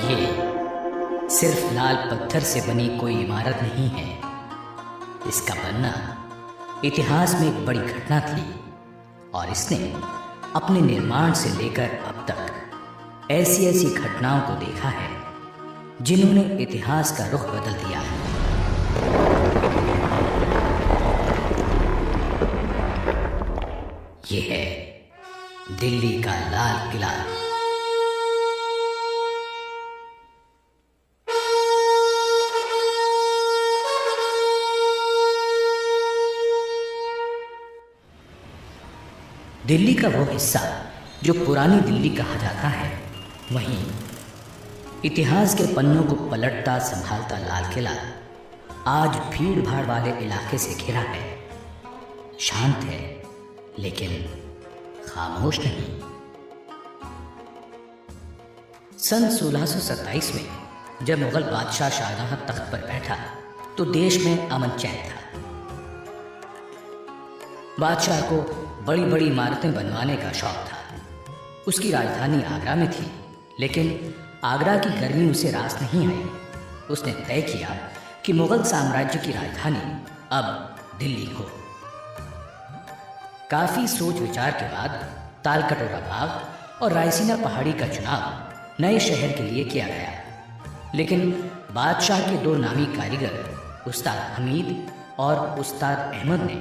ये सिर्फ लाल पत्थर से बनी कोई इमारत नहीं है। इसका बनना इतिहास में एक बड़ी घटना थी और इसने अपने निर्माण से लेकर अब तक ऐसी ऐसी घटनाओं को देखा है जिन्होंने इतिहास का रुख बदल दिया है। ये है दिल्ली का लाल किला। दिल्ली का वो हिस्सा जो पुरानी दिल्ली कहा जाता है, वहीं इतिहास के पन्नों को पलटता संभालता लाल किला आज भीड़ भाड़ वाले इलाके से घिरा है। शांत है लेकिन खामोश नहीं। सन 1627 में जब मुगल बादशाह शाहजहां तख्त पर बैठा तो देश में अमन चैन था। बादशाह को बड़ी बड़ी इमारतें बनवाने का शौक था। उसकी राजधानी आगरा में थी, लेकिन आगरा की गर्मी उसे रास नहीं आई। उसने तय किया कि मुगल साम्राज्य की राजधानी अब दिल्ली हो। काफी सोच विचार के बाद तालकटोरा बाग और रायसीना पहाड़ी का चुनाव नए शहर के लिए किया गया, लेकिन बादशाह के दो नामी कारीगर उस्ताद हमीद और उस्ताद अहमद ने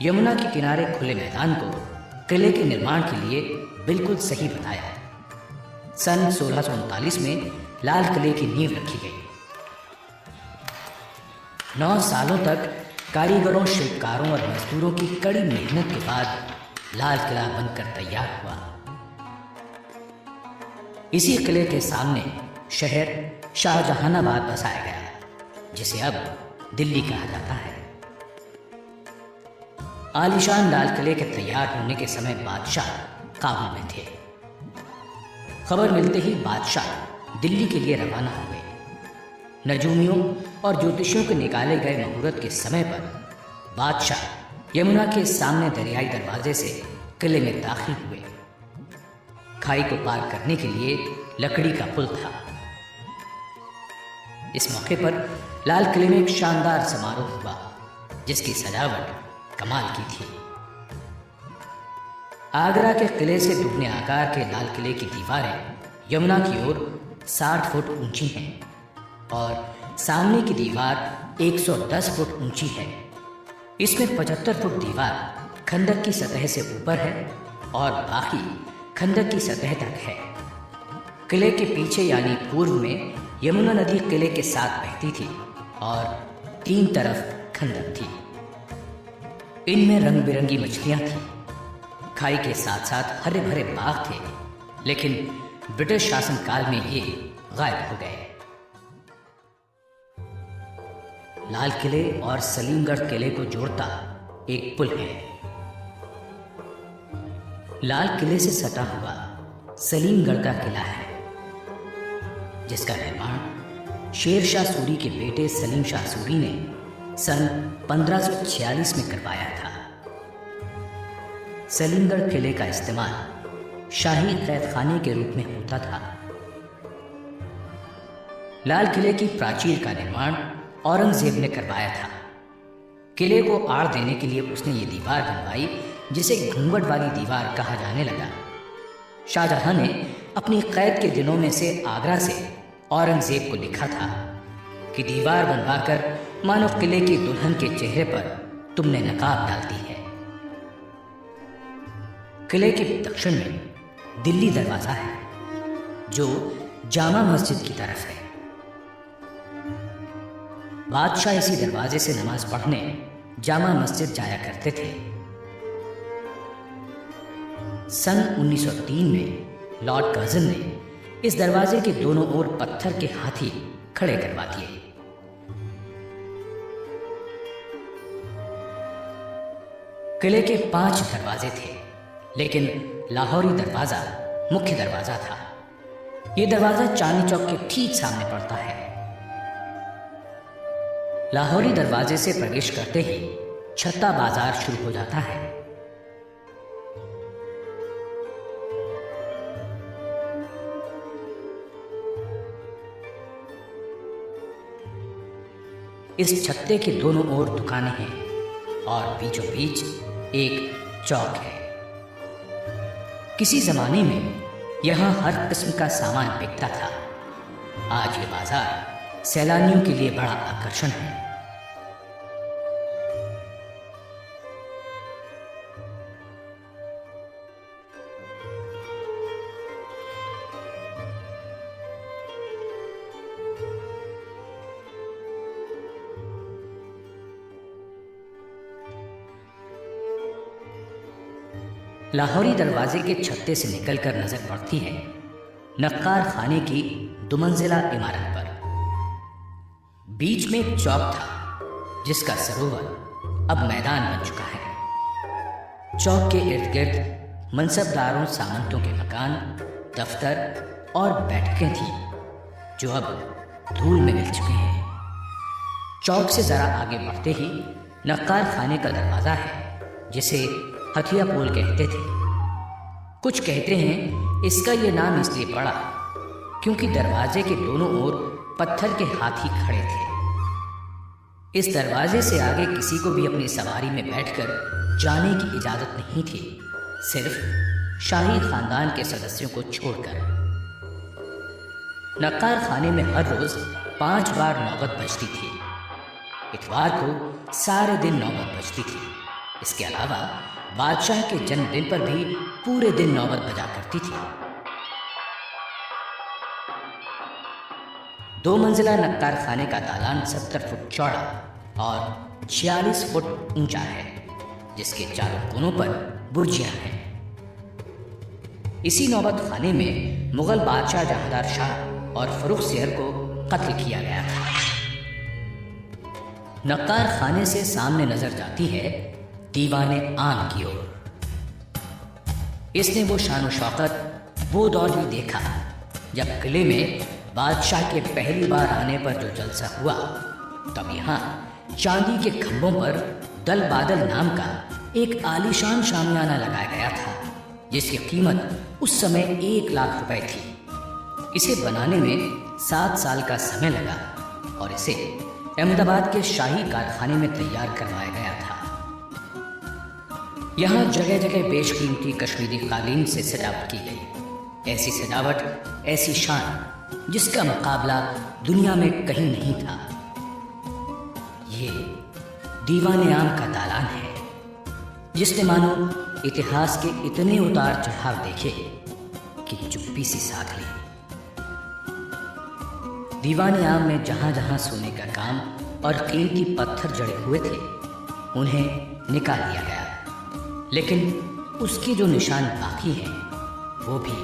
यमुना के किनारे खुले मैदान को किले के निर्माण के लिए बिल्कुल सही बताया। सन 1639 में लाल किले की नींव रखी गई। 9 सालों तक कारीगरों, शिल्पकारों और मजदूरों की कड़ी मेहनत के बाद लाल किला बनकर तैयार हुआ। इसी किले के सामने शहर शाहजहानाबाद बसाया गया, जिसे अब दिल्ली कहा जाता है। आलीशान लाल किले के तैयार होने के समय बादशाह काबुल में थे। खबर मिलते ही बादशाह दिल्ली के लिए रवाना हुए। नजूमियों और ज्योतिषियों के निकाले गए मुहूर्त के समय पर बादशाह यमुना के सामने दरियाई दरवाजे से किले में दाखिल हुए। खाई को पार करने के लिए लकड़ी का पुल था। इस मौके पर लाल किले में एक शानदार समारोह हुआ, जिसकी सजावट कमाल की थी। आगरा के किले से दुगने आकार के लाल किले की दीवारें यमुना की ओर 60 फुट ऊंची हैं और सामने की दीवार 110 फुट ऊंची है। इसमें 75 फुट दीवार खंदक की सतह से ऊपर है और बाकी खंदक की सतह तक है। किले के पीछे यानी पूर्व में यमुना नदी किले के साथ बहती थी और 3 तरफ खंदक थी। इनमें रंग बिरंगी मछलियां थीं। खाई के साथ साथ हरे भरे बाग थे, लेकिन ब्रिटिश शासनकाल में ये गायब हो गए। लाल किले और सलीमगढ़ किले को जोड़ता एक पुल है। लाल किले से सटा हुआ सलीमगढ़ का किला है, जिसका निर्माण शेर शाह सूरी के बेटे सलीम शाह सूरी ने सन 1546 में करवाया था। सलीमगढ़ किले का इस्तेमाल शाही कैद खाने के रूप में होता था। लाल किले की प्राचीर का निर्माण औरंगजेब ने करवाया था। किले को आड़ देने के लिए उसने ये दीवार बनवाई, जिसे घूंघट वाली दीवार कहा जाने लगा। शाहजहां ने अपनी कैद के दिनों में से आगरा से औरंगजेब को लिखा था कि दीवार बनवाकर मानो किले की दुल्हन के चेहरे पर तुमने नकाब डाल दी है। किले के दक्षिण में दिल्ली दरवाजा है, जो जामा मस्जिद की तरफ है। बादशाह इसी दरवाजे से नमाज पढ़ने जामा मस्जिद जाया करते थे। सन 1903 में लॉर्ड कर्जन ने इस दरवाजे के दोनों ओर पत्थर के हाथी खड़े करवा दिए। किले के 5 दरवाजे थे, लेकिन लाहौरी दरवाजा मुख्य दरवाजा था। यह दरवाजा चांदनी चौक के ठीक सामने पड़ता है। लाहौरी दरवाजे से प्रवेश करते ही छत्ता बाजार शुरू हो जाता है। इस छत्ते के दोनों ओर दुकानें हैं और बीचों बीच एक चौक है। किसी जमाने में यहाँ हर किस्म का सामान बिकता था। आज ये बाजार सैलानियों के लिए बड़ा आकर्षण है। लाहौरी दरवाजे के छत्ते से निकलकर नजर पड़ती है नक्कार खाने की दुमंजिला इमारत पर। बीच में एक चौक था जिसका सरोवर अब मैदान बन चुका है। चौक के इर्द गिर्द मनसबदारों सामंतों के मकान, दफ्तर और बैठकें थी जो अब धूल में मिल चुके हैं। चौक से जरा आगे बढ़ते ही नक्कार खाने का दरवाजा है जिसे हथिया पोल कहते थे। कुछ कहते हैं इसका ये नाम इसलिए पड़ा क्योंकि दरवाजे के दोनों ओर पत्थर के हाथी खड़े थे। इस दरवाजे से आगे किसी को भी अपनी सवारी में बैठकर जाने की इजाजत नहीं थी, सिर्फ शाही खानदान के सदस्यों को छोड़कर। नक्कार खाने में हर रोज 5 बार नौबत बजती थी। इतवार को सारे दिन नौबत बजती थी। इसके अलावा बादशाह के जन्मदिन पर भी पूरे दिन नौबत बजा करती थी। 2 मंजिला नक्कार खाने का दालान 70 फुट चौड़ा और 46 फुट ऊंचा है, जिसके चारों कोनों पर बुर्जियां हैं। इसी नौबत खाने में मुगल बादशाह जहांदार शाह और फर्रुख सियर को कत्ल किया गया था। नक्कार खाने से सामने नजर जाती है दीवाने आम की ओर। इसने वो शान शौकत, वो दौर भी देखा जब किले में बादशाह के पहली बार आने पर जो जलसा हुआ। तब यहाँ चांदी के खंभों पर दल बादल नाम का एक आलीशान शामियाना लगाया गया था, जिसकी कीमत उस समय 1 लाख रुपए थी। इसे बनाने में 7 साल का समय लगा और इसे अहमदाबाद के शाही कारखाने में तैयार करवाया गया था। यहाँ जगह जगह बेशकीमती कश्मीरी कालीन से सजावट की गई। ऐसी सजावट, ऐसी शान जिसका मुकाबला दुनिया में कहीं नहीं था। ये दीवाने आम का दालान है जिसने मानो इतिहास के इतने उतार चढ़ाव देखे कि चुप्पी सी साध ली। दीवाने आम में जहां जहां सोने का काम और कीमती पत्थर जड़े हुए थे उन्हें निकाल लिया गया, लेकिन उसके जो निशान बाकी हैं वो भी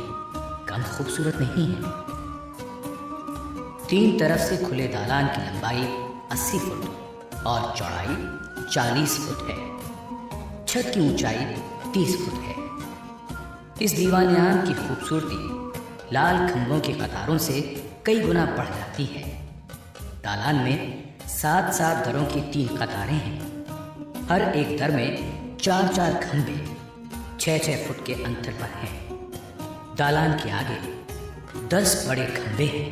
कम खूबसूरत नहीं है। 3 तरफ से खुले दालान की लंबाई 80 फुट और चौड़ाई 40 फुट है। छत की ऊंचाई 30 फुट है। इस दीवाने आम की खूबसूरती लाल खंभों की कतारों से कई गुना बढ़ जाती है। दालान में 7-7 दरों की 3 कतारें हैं। हर एक दर में 4-4 खंभे 6-6 फुट के अंतर पर हैं। दालान के आगे 10 बड़े खंभे हैं।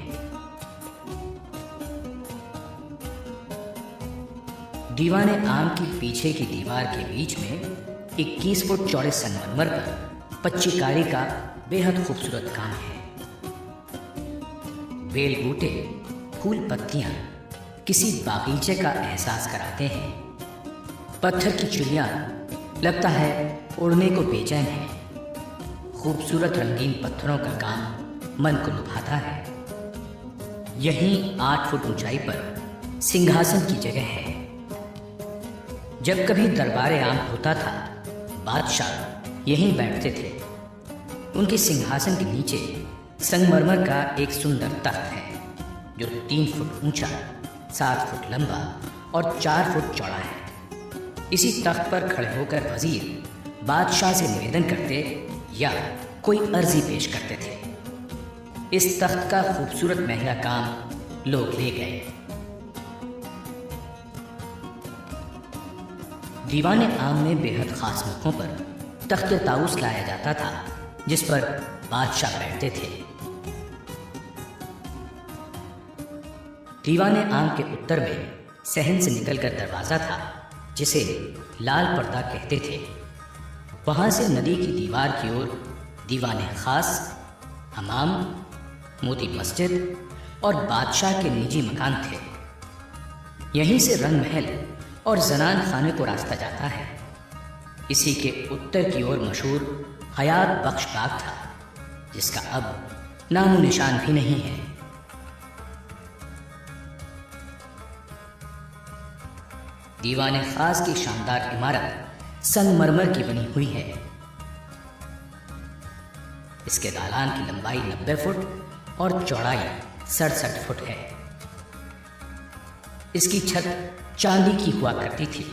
दीवाने आम की पीछे की दीवार के बीच में 21 फुट चौड़े संगमरमर पर पच्चीकारी का बेहद खूबसूरत काम है। बेल बूटे, फूल पत्तियां किसी बागीचे का एहसास कराते हैं। पत्थर की चिड़िया लगता है उड़ने को बेचैन है। खूबसूरत रंगीन पत्थरों का काम मन को लुभाता है। यहीं 8 फुट ऊंचाई पर सिंहासन की जगह है। जब कभी दरबार आम होता था, बादशाह यहीं बैठते थे। उनके सिंहासन के नीचे संगमरमर का एक सुंदर तख्त है जो 3 फुट ऊंचा, 7 फुट लंबा और 4 फुट चौड़ा है। इसी तख्त पर खड़े होकर वजीर बादशाह से निवेदन करते या कोई अर्जी पेश करते थे। इस तख्त का खूबसूरत महंगा काम लोग ले गए। दीवाने आम में बेहद खास मौकों पर तख्त ताउस लाया जाता था जिस पर बादशाह बैठते थे। दीवाने आम के उत्तर में सहन से निकलकर दरवाज़ा था जिसे लाल पर्दा कहते थे। वहाँ से नदी की दीवार की ओर दीवाने खास, हमाम, मोती मस्जिद और बादशाह के निजी मकान थे। यहीं से रंग महल और जनान खाने को रास्ता जाता है। इसी के उत्तर की ओर मशहूर हयात बख्श बाग था, जिसका अब नामो निशान भी नहीं है। दीवाने खास की शानदार इमारत संगमरमर की बनी हुई है। इसके दालान की लंबाई 90 फुट और चौड़ाई 67 फुट है। इसकी छत चांदी की हुआ करती थी।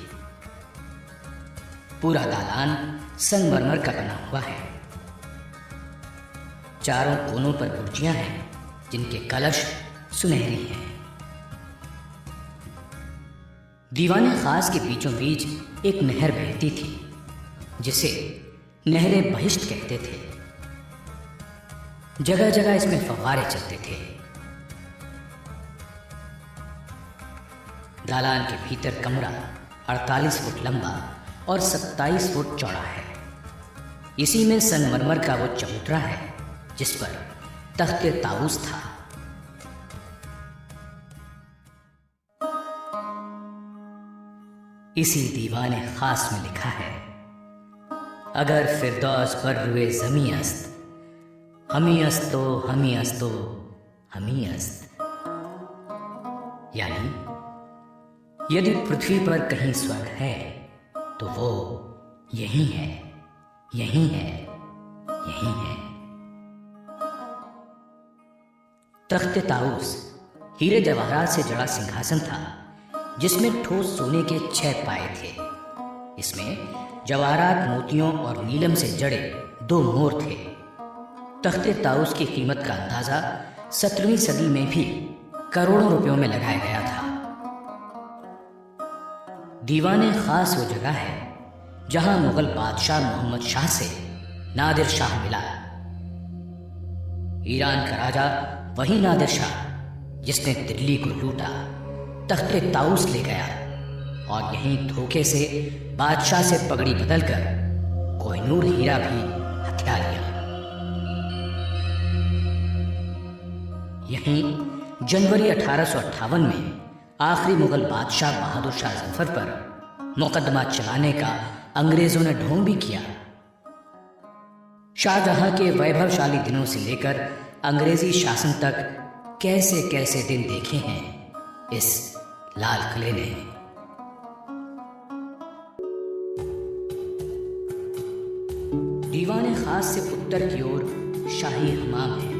पूरा दालान संगमरमर का बना हुआ है। चारों कोनों पर बुर्जियां हैं, जिनके कलश सुनहरी हैं। दीवाने खास के बीचों बीच एक नहर बहती थी, जिसे नहरे बहिश्त कहते थे। जगह जगह इसमें फव्वारे चलते थे। दालान के भीतर कमरा 48 फुट लंबा और 27 फुट चौड़ा है। इसी में संगमरमर का वो चबूतरा है जिस पर तख्ते ताऊस था। इसी दीवाने खास में लिखा है, अगर फिरदौस पर रुए ज़मी अस्त, हमी अस्तो हमी अस्तो हमी अस्त। यानी यदि पृथ्वी पर कहीं स्वर्ग है तो वो यही है, यही है, यही है। तख्ते ताऊस हीरे जवाहरात से जड़ा सिंहासन था, जिसमें ठोस सोने के 6 पाए थे। इसमें जवाहरात, मोतियों और नीलम से जड़े 2 मोर थे। तख्ते ताऊस की कीमत का अंदाजा 17वीं सदी में भी करोड़ों रुपयों में लगाया गया था। दीवाने खास वो जगह है जहां मुगल बादशाह मोहम्मद शाह से नादिर शाह मिला। ईरान का राजा वही नादिर शाह जिसने दिल्ली को लूटा, तख्ते ताऊस ले गया और यहीं धोखे से बादशाह से पगड़ी बदलकर कोहिनूर हीरा भी हथिया लिया। यहीं जनवरी 1858 में आखिरी मुगल बादशाह बहादुर शाह जफर पर मुकदमा चलाने का अंग्रेजों ने ढोंग भी किया। शाहजहां के वैभवशाली दिनों से लेकर अंग्रेजी शासन तक कैसे कैसे दिन देखे हैं इस लाल किले ने। दीवाने खास से उत्तर की ओर शाही हमाम है।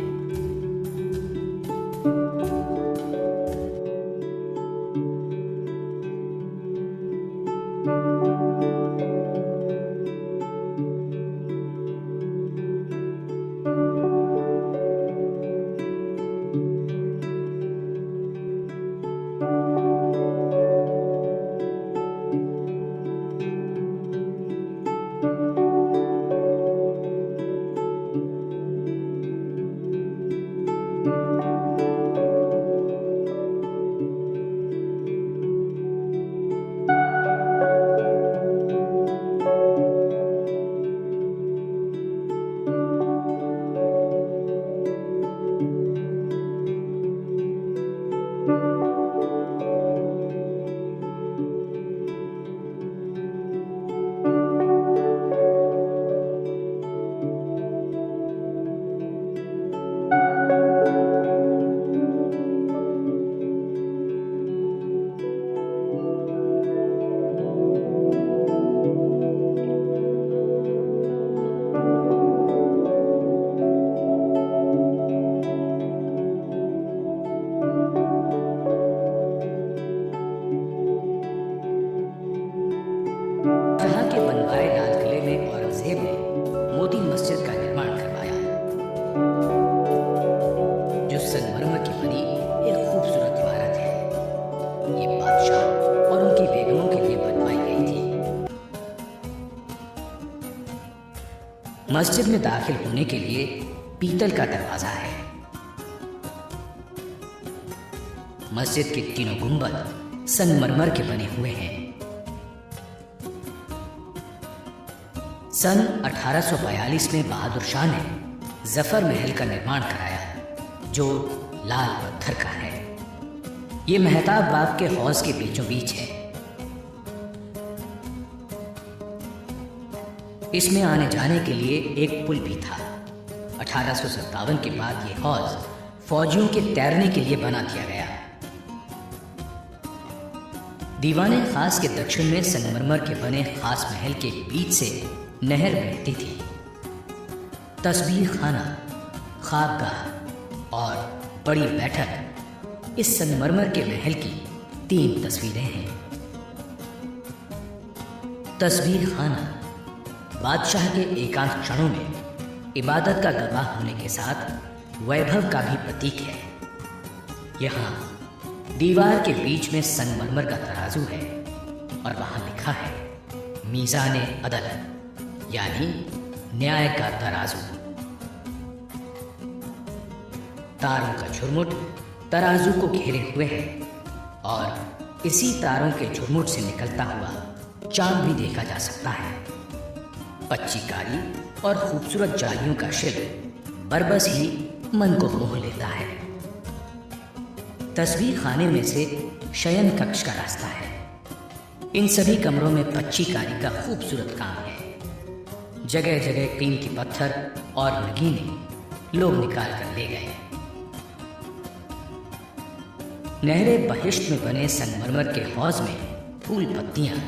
मस्जिद में दाखिल होने के लिए पीतल का दरवाजा है। मस्जिद के तीनों गुंबद संगमरमर के बने हुए हैं। सन 1842 में बहादुर शाह ने जफर महल का निर्माण कराया, जो लाल पत्थर का है। ये मेहताब बाग के हौज के बीचों बीच है। इसमें आने जाने के लिए एक पुल भी था। 1857 के बाद ये हौज फौजियों के तैरने के लिए बना दिया गया। दीवाने खास के दक्षिण में संगमरमर के बने खास महल के बीच से नहर बहती थी। तस्बीह खाना, ख्वाबगाह और बड़ी बैठक, इस संगमरमर के महल की 3 तस्वीरें हैं। तस्बीह खाना बादशाह के एकांत क्षणों में इबादत का गवाह होने के साथ वैभव का भी प्रतीक है। यहाँ दीवार के बीच में संगमरमर का तराजू है और वहां लिखा है मीज़ाने अदल, यानी न्याय का तराजू। तारों का झुरमुट तराजू को घेरे हुए है और इसी तारों के झुरमुट से निकलता हुआ चांद भी देखा जा सकता है। पच्चीकारी और खूबसूरत जालियों का शिल्प बरबस ही मन को मोह लेता है। तस्वीर खाने में से शयन कक्ष का रास्ता है। इन सभी कमरों में पच्चीकारी का खूबसूरत काम है। जगह जगह कीमती पत्थर और नगीने लोग निकाल कर ले गए। नहरे बहिश्त में बने संगमरमर के हौज में फूल पत्तियां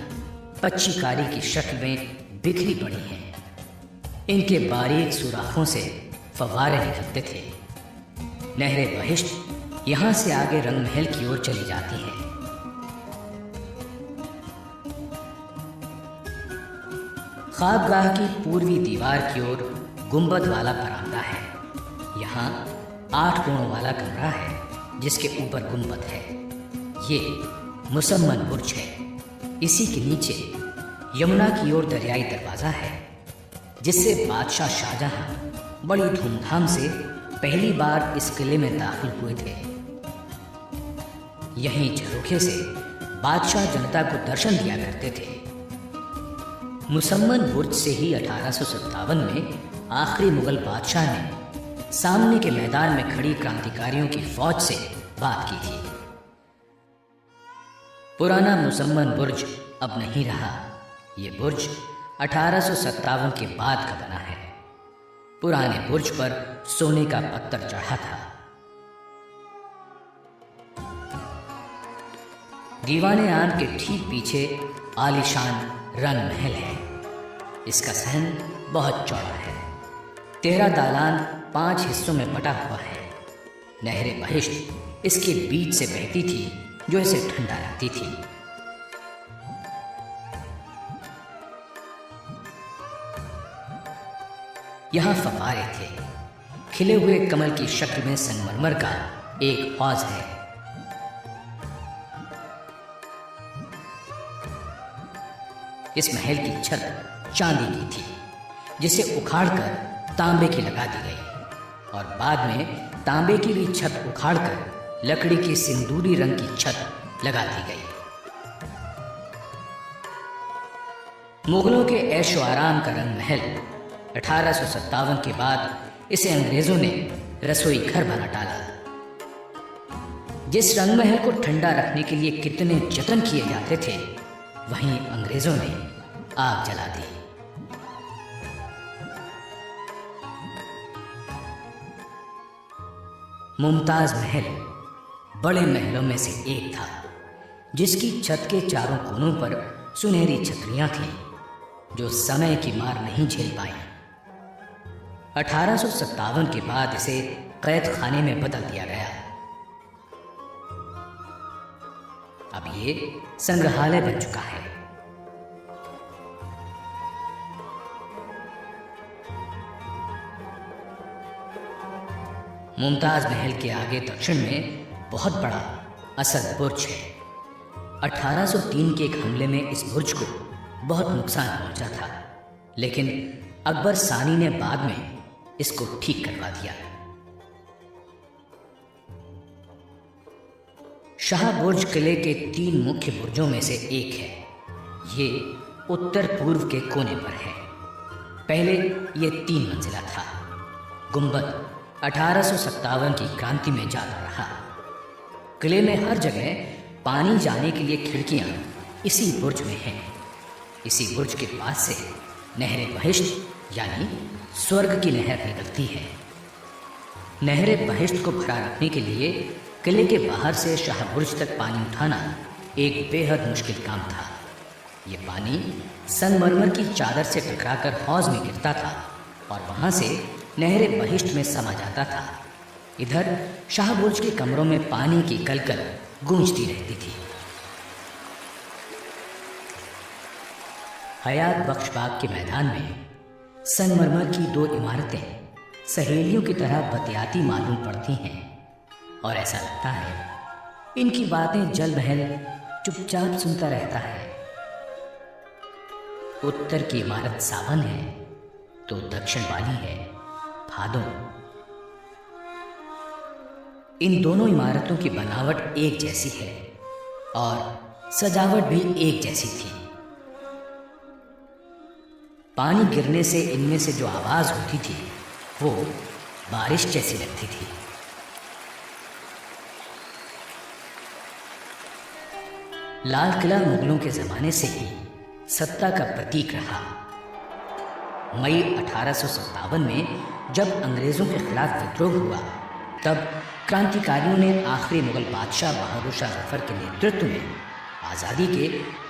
पच्चीकारी की शक्ल में बिखरी पड़ी हैं। इनके बारीक सुराखों से फव्वारे निकलते थे। नहरे बहिश्त यहां से आगे रंगमहल की ओर चली जाती है। ख्वाबगाह की पूर्वी दीवार की ओर गुंबद वाला बरामदा है। यहाँ 8 कोणों वाला कमरा है जिसके ऊपर गुंबद है। ये मुसम्मन बुर्ज है। इसी के नीचे यमुना की ओर दरियाई दरवाज़ा है, जिससे बादशाह शाहजहां बड़ी धूमधाम से पहली बार इस किले में दाखिल हुए थे। यहीं झरोखे से बादशाह जनता को दर्शन दिया करते थे। मुसम्मन बुर्ज से ही 1857 में आखिरी मुगल बादशाह ने सामने के मैदान में खड़ी क्रांतिकारियों की फौज से बात की थी। पुराना मुसम्मन बुर्ज अब नहीं रहा। ये बुर्ज 1857 के बाद का बना है। पुराने बुर्ज पर सोने का पत्थर चढ़ा था। दीवाने आम के ठीक पीछे आलीशान रंग महल है। इसका सहन बहुत चौड़ा है। 13 दालान 5 हिस्सों में बटा हुआ है। नहरे बहिश्त इसके बीच से बहती थी, जो इसे ठंडा रखती थी। यहाँ फव्वारे थे। खिले हुए कमल की शक्ल में संगमरमर का एक हौज है। इस महल की छत चांदी की थी, जिसे उखाड़कर तांबे की लगा दी गई और बाद में तांबे की भी छत उखाड़कर लकड़ी की सिंदूरी रंग की छत लगा दी गई। मुगलों के ऐशो आराम का रंग महल 1857 के बाद इसे अंग्रेजों ने रसोई घर बना डाला। जिस रंग महल को ठंडा रखने के लिए कितने जतन किए जाते थे, वहीं अंग्रेजों ने आग जला दी। मुमताज महल बड़े महलों में से एक था, जिसकी छत के चारों कोनों पर सुनहरी छतरियां थीं, जो समय की मार नहीं झेल पाई। 1857 के बाद इसे कैद खाने में बदल दिया गया। अब ये संग्रहालय बन चुका है। मुमताज महल के आगे दक्षिण में बहुत बड़ा असद बुर्ज है। 1803 के एक हमले में इस बुर्ज को बहुत नुकसान पहुंचा था, लेकिन अकबर सानी ने बाद में इसको ठीक करवा दिया। शाह बुर्ज किले के 3 मुख्य बुर्जों में से एक है। ये उत्तर पूर्व के कोने पर है। पहले ये 3 मंजिला था। गुंबद 1857 की क्रांति में जाता रहा। किले में हर जगह पानी जाने के लिए खिड़कियां इसी बुर्ज में हैं। इसी बुर्ज के पास से नहर बहिश्त यानी स्वर्ग की नहर निकलती है। नहर बहिश्त को भरा रखने के लिए किले के बाहर से शाह बुर्ज तक पानी उठाना एक बेहद मुश्किल काम था। ये पानी संगमरमर की चादर से टकराकर हौज में गिरता था और वहां से नहर बहिश्त में समा जाता था। इधर शाह बुर्ज के कमरों में पानी की कलकल गूंजती रहती थी। हयात बख्श बाग के मैदान में संगमरमर की 2 इमारतें सहेलियों की तरह बतियाती मालूम पड़ती हैं और ऐसा लगता है इनकी बातें जल महल चुपचाप सुनता रहता है। उत्तर की इमारत सावन है तो दक्षिण वाली है भादों। इन दोनों इमारतों की बनावट एक जैसी है और सजावट भी एक जैसी थी। पानी गिरने से इनमें से जो आवाज होती थी वो बारिश जैसी लगती थी। लाल किला मुगलों के जमाने से ही सत्ता का प्रतीक रहा। मई 1857 में जब अंग्रेजों के खिलाफ विद्रोह हुआ तब क्रांतिकारियों ने आखिरी मुगल बादशाह बहादुर शाह जफर के नेतृत्व में आज़ादी के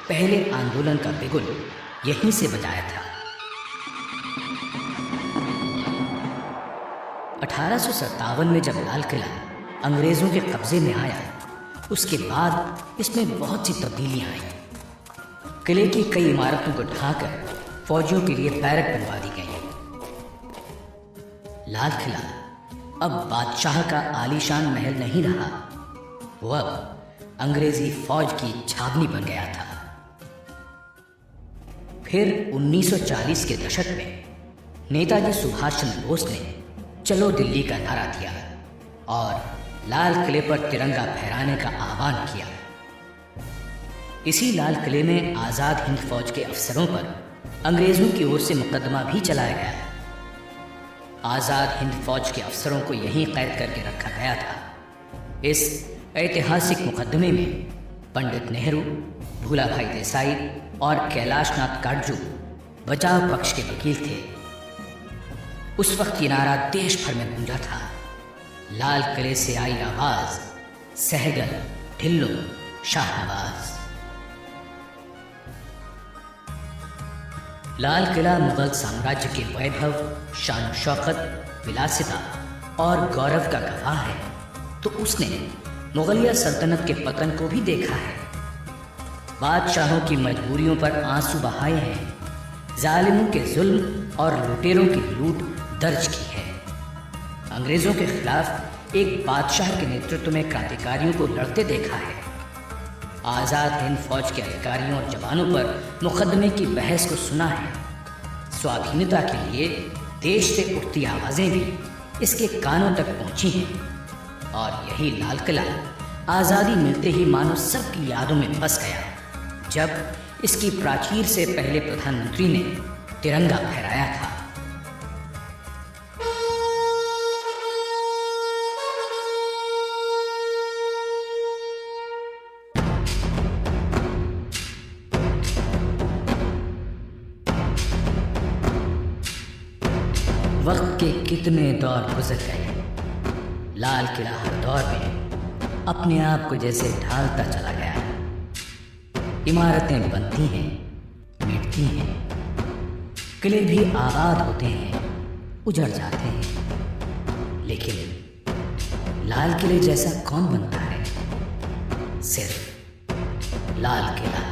पहले आंदोलन का बिगुल यहीं से बजाया था। 1857 में जब लाल किला अंग्रेजों के कब्जे में आया उसके बाद इसमें बहुत सी तब्दीलियां आईं। किले की कई इमारतों को ढाकर फौजियों के लिए बैरक बनवा दी गई। लाल किला अब बादशाह का आलीशान महल नहीं रहा, वो अब अंग्रेजी फौज की छावनी बन गया था। फिर 1940 के दशक में नेताजी सुभाष चंद्र बोस ने चलो दिल्ली का नारा दिया और लाल किले पर तिरंगा फहराने का आह्वान किया। इसी लाल किले में आज़ाद हिंद फौज के अफसरों पर अंग्रेजों की ओर से मुकदमा भी चलाया गया। आज़ाद हिंद फौज के अफसरों को यहीं कैद करके रखा गया था। इस ऐतिहासिक मुकदमे में पंडित नेहरू, भूलाभाई देसाई और कैलाशनाथ काटजू बचाव पक्ष के वकील थे। उस वक्त ये नारा देश भर में गूंजा था। लाल किले से आई आवाज, सहगल, ढिल्लो, शाहनवाज। लाल किला मुगल साम्राज्य के वैभव, शान शौकत, विलासिता और गौरव का गवाह है, तो उसने मुगलिया सल्तनत के पतन को भी देखा है। बादशाहों की मजबूरियों पर आंसू बहाए हैं, जालिमों के जुल्म और लुटेरों की लूट दर्ज की है। अंग्रेजों के खिलाफ एक बादशाह के नेतृत्व में क्रांतिकारियों को लड़ते देखा है। आज़ाद हिंद फौज के अधिकारियों और जवानों पर मुकदमे की बहस को सुना है। स्वाधीनता के लिए देश से उठती आवाज़ें भी इसके कानों तक पहुंची हैं और यही लाल किला आज़ादी मिलते ही मानो सबकी यादों में बस गया जब इसकी प्राचीर से पहले प्रधानमंत्री ने तिरंगा फहराया था। वक्त के कितने दौर गुजर गए। लाल किला हर दौर में अपने आप को जैसे ढालता चला गया है। इमारतें बनती हैं, मिटती हैं, किले भी आबाद होते हैं, उजड़ जाते हैं, लेकिन लाल किले जैसा कौन बनता है? सिर्फ लाल किला।